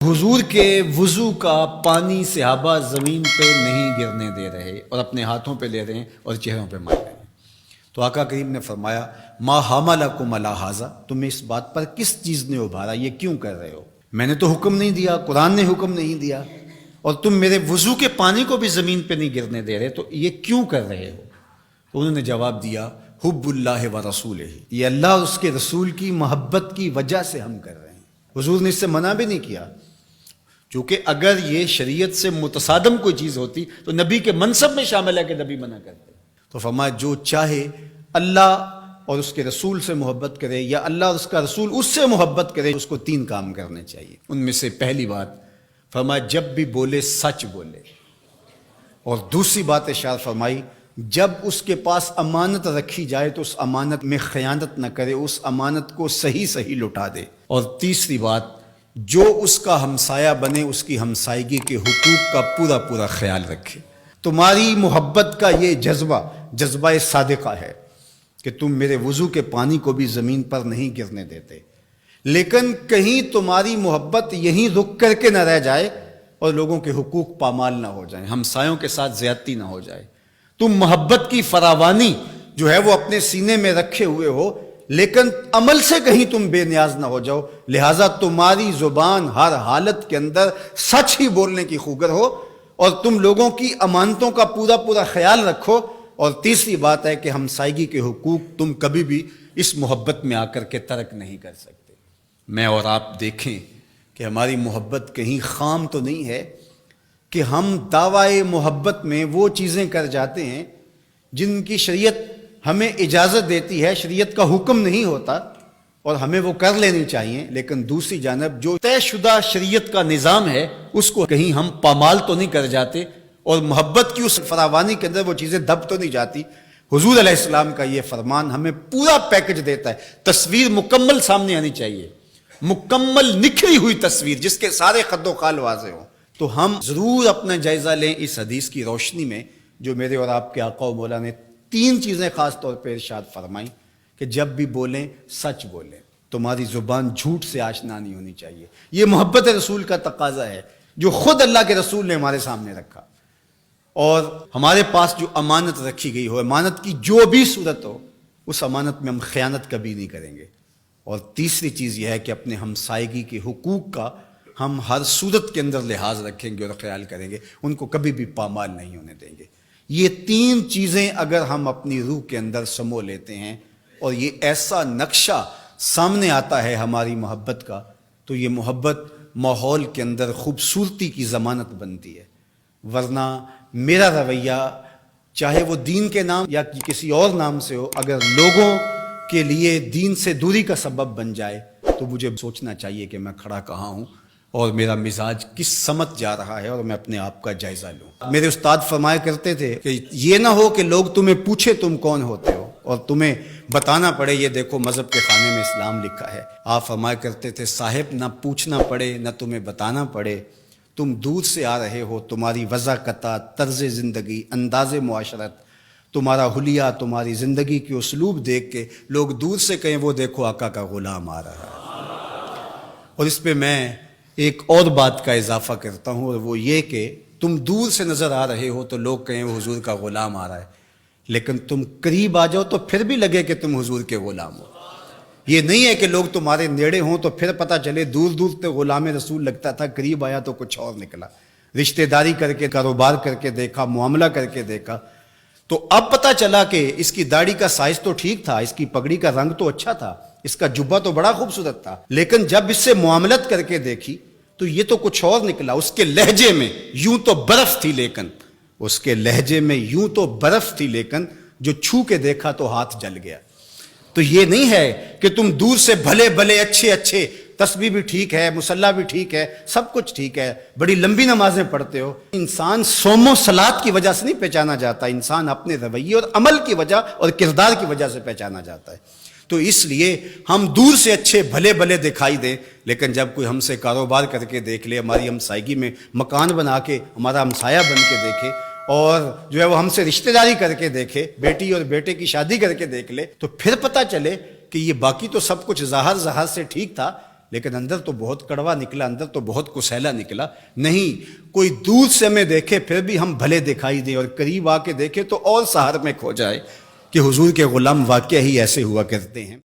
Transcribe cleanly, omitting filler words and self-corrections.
حضور کے وضو کا پانی صحابہ زمین پہ نہیں گرنے دے رہے اور اپنے ہاتھوں پہ لے رہے ہیں اور چہروں پہ مار رہے ہیں۔ تو آقا کریم نے فرمایا ما حملکم علی ھذا، تمہیں اس بات پر کس چیز نے ابھارا، یہ کیوں کر رہے ہو؟ میں نے تو حکم نہیں دیا، قرآن نے حکم نہیں دیا، اور تم میرے وضو کے پانی کو بھی زمین پہ نہیں گرنے دے رہے، تو یہ کیوں کر رہے ہو؟ تو انہوں نے جواب دیا حب اللہ و رسولہ، یہ اللہ اور اس کے رسول کی محبت کی وجہ سے ہم کر رہے ہیں۔ حضور نے اس سے منع بھی نہیں کیا، چونکہ اگر یہ شریعت سے متصادم کوئی چیز ہوتی تو نبی کے منصب میں شامل ہے کہ نبی منع کرتے۔ تو فرمایا جو چاہے اللہ اور اس کے رسول سے محبت کرے یا اللہ اور اس کا رسول اس سے محبت کرے، اس کو تین کام کرنے چاہیے۔ ان میں سے پہلی بات فرمایا جب بھی بولے سچ بولے، اور دوسری بات ارشاد فرمائی جب اس کے پاس امانت رکھی جائے تو اس امانت میں خیانت نہ کرے، اس امانت کو صحیح لٹا دے، اور تیسری بات جو اس کا ہمسایہ بنے اس کی ہمسائیگی کے حقوق کا پورا خیال رکھے۔ تمہاری محبت کا یہ جذبہ صادقہ ہے کہ تم میرے وضو کے پانی کو بھی زمین پر نہیں گرنے دیتے، لیکن کہیں تمہاری محبت یہیں رک کر کے نہ رہ جائے اور لوگوں کے حقوق پامال نہ ہو جائیں، ہمسایوں کے ساتھ زیادتی نہ ہو جائے۔ تم محبت کی فراوانی جو ہے وہ اپنے سینے میں رکھے ہوئے ہو، لیکن عمل سے کہیں تم بے نیاز نہ ہو جاؤ، لہٰذا تمہاری زبان ہر حالت کے اندر سچ ہی بولنے کی خوگر ہو، اور تم لوگوں کی امانتوں کا پورا خیال رکھو۔ اور تیسری بات ہے کہ ہمسائیگی کے حقوق تم کبھی بھی اس محبت میں آ کر کے ترک نہیں کر سکتے۔ میں اور آپ دیکھیں کہ ہماری محبت کہیں خام تو نہیں ہے کہ ہم دعوی محبت میں وہ چیزیں کر جاتے ہیں جن کی شریعت ہمیں اجازت دیتی ہے، شریعت کا حکم نہیں ہوتا اور ہمیں وہ کر لینی چاہیے، لیکن دوسری جانب جو طے شدہ شریعت کا نظام ہے اس کو کہیں ہم پامال تو نہیں کر جاتے، اور محبت کی اس فراوانی کے اندر وہ چیزیں دب تو نہیں جاتی۔ حضور علیہ السلام کا یہ فرمان ہمیں پورا پیکج دیتا ہے، تصویر مکمل سامنے آنی چاہیے، مکمل نکھری ہوئی تصویر جس کے سارے خد و خال واضح ہوں۔ تو ہم ضرور اپنا جائزہ لیں اس حدیث کی روشنی میں جو میرے اور آپ کے آقا و مولا نے تین چیزیں خاص طور پہ ارشاد فرمائیں کہ جب بھی بولیں سچ بولیں، تمہاری زبان جھوٹ سے آشنا نہیں ہونی چاہیے۔ یہ محبت رسول کا تقاضا ہے جو خود اللہ کے رسول نے ہمارے سامنے رکھا، اور ہمارے پاس جو امانت رکھی گئی ہو، امانت کی جو بھی صورت ہو، اس امانت میں ہم خیانت کبھی نہیں کریں گے۔ اور تیسری چیز یہ ہے کہ اپنے ہمسائیگی کے حقوق کا ہم ہر صورت کے اندر لحاظ رکھیں گے اور خیال کریں گے، ان کو کبھی بھی پامال نہیں ہونے دیں گے۔ یہ تین چیزیں اگر ہم اپنی روح کے اندر سمو لیتے ہیں اور یہ ایسا نقشہ سامنے آتا ہے ہماری محبت کا، تو یہ محبت ماحول کے اندر خوبصورتی کی ضمانت بنتی ہے۔ ورنہ میرا رویہ چاہے وہ دین کے نام یا کسی اور نام سے ہو، اگر لوگوں کے لیے دین سے دوری کا سبب بن جائے تو مجھے سوچنا چاہیے کہ میں کھڑا کہاں ہوں اور میرا مزاج کس سمت جا رہا ہے، اور میں اپنے آپ کا جائزہ لوں۔ میرے استاد فرمایا کرتے تھے کہ یہ نہ ہو کہ لوگ تمہیں پوچھے تم کون ہوتے ہو اور تمہیں بتانا پڑے یہ دیکھو مذہب کے خانے میں اسلام لکھا ہے۔ آپ فرمایا کرتے تھے صاحب نہ پوچھنا پڑے نہ تمہیں بتانا پڑے، تم دور سے آ رہے ہو، تمہاری وضاقت، طرز زندگی، انداز معاشرت، تمہارا حلیہ، تمہاری زندگی کے اسلوب دیکھ کے لوگ دور سے کہیں وہ دیکھو آقا کا غلام آ رہا ہے۔ اور اس پہ میں ایک اور بات کا اضافہ کرتا ہوں، اور وہ یہ کہ تم دور سے نظر آ رہے ہو تو لوگ کہیں وہ حضور کا غلام آ رہا ہے، لیکن تم قریب آ جاؤ تو پھر بھی لگے کہ تم حضور کے غلام ہو۔ یہ نہیں ہے کہ لوگ تمہارے نیڑے ہوں تو پھر پتہ چلے دور سے غلام رسول لگتا تھا، قریب آیا تو کچھ اور نکلا۔ رشتہ داری کر کے، کاروبار کر کے دیکھا، معاملہ کر کے دیکھا، تو اب پتہ چلا کہ اس کی داڑھی کا سائز تو ٹھیک تھا، اس کی پگڑی کا رنگ تو اچھا تھا، اس کا جبہ تو بڑا خوبصورت تھا، لیکن جب اس سے معاملت کر کے دیکھی تو یہ تو کچھ اور نکلا۔ اس کے لہجے میں یوں تو برف تھی، لیکن اس کے لہجے میں یوں تو برف تھی، لیکن جو چھو کے دیکھا تو ہاتھ جل گیا۔ تو یہ نہیں ہے کہ تم دور سے بھلے اچھے تسبیح بھی ٹھیک ہے، مصلی بھی ٹھیک ہے، سب کچھ ٹھیک ہے، بڑی لمبی نمازیں پڑھتے ہو۔ انسان صوم و صلات کی وجہ سے نہیں پہچانا جاتا، انسان اپنے رویے اور عمل کی وجہ اور کردار کی وجہ سے پہچانا جاتا ہے۔ تو اس لیے ہم دور سے اچھے بھلے دکھائی دیں، لیکن جب کوئی ہم سے کاروبار کر کے دیکھ لے، ہماری ہمسائیگی میں مکان بنا کے ہمارا ہمسایہ بن کے دیکھے، اور جو ہے وہ ہم سے رشتہ داری کر کے دیکھے، بیٹی اور بیٹے کی شادی کر کے دیکھ لے، تو پھر پتہ چلے کہ یہ باقی تو سب کچھ ظاہر سے ٹھیک تھا، لیکن اندر تو بہت کڑوا نکلا، اندر تو بہت کسیلا نکلا. نہیں، کوئی دور سے ہمیں دیکھے پھر بھی ہم بھلے دکھائی دیں، اور قریب آ کے دیکھے تو اور سحر میں کھو جائے کہ حضور کے غلام واقعہ ہی ایسے ہوا کرتے ہیں.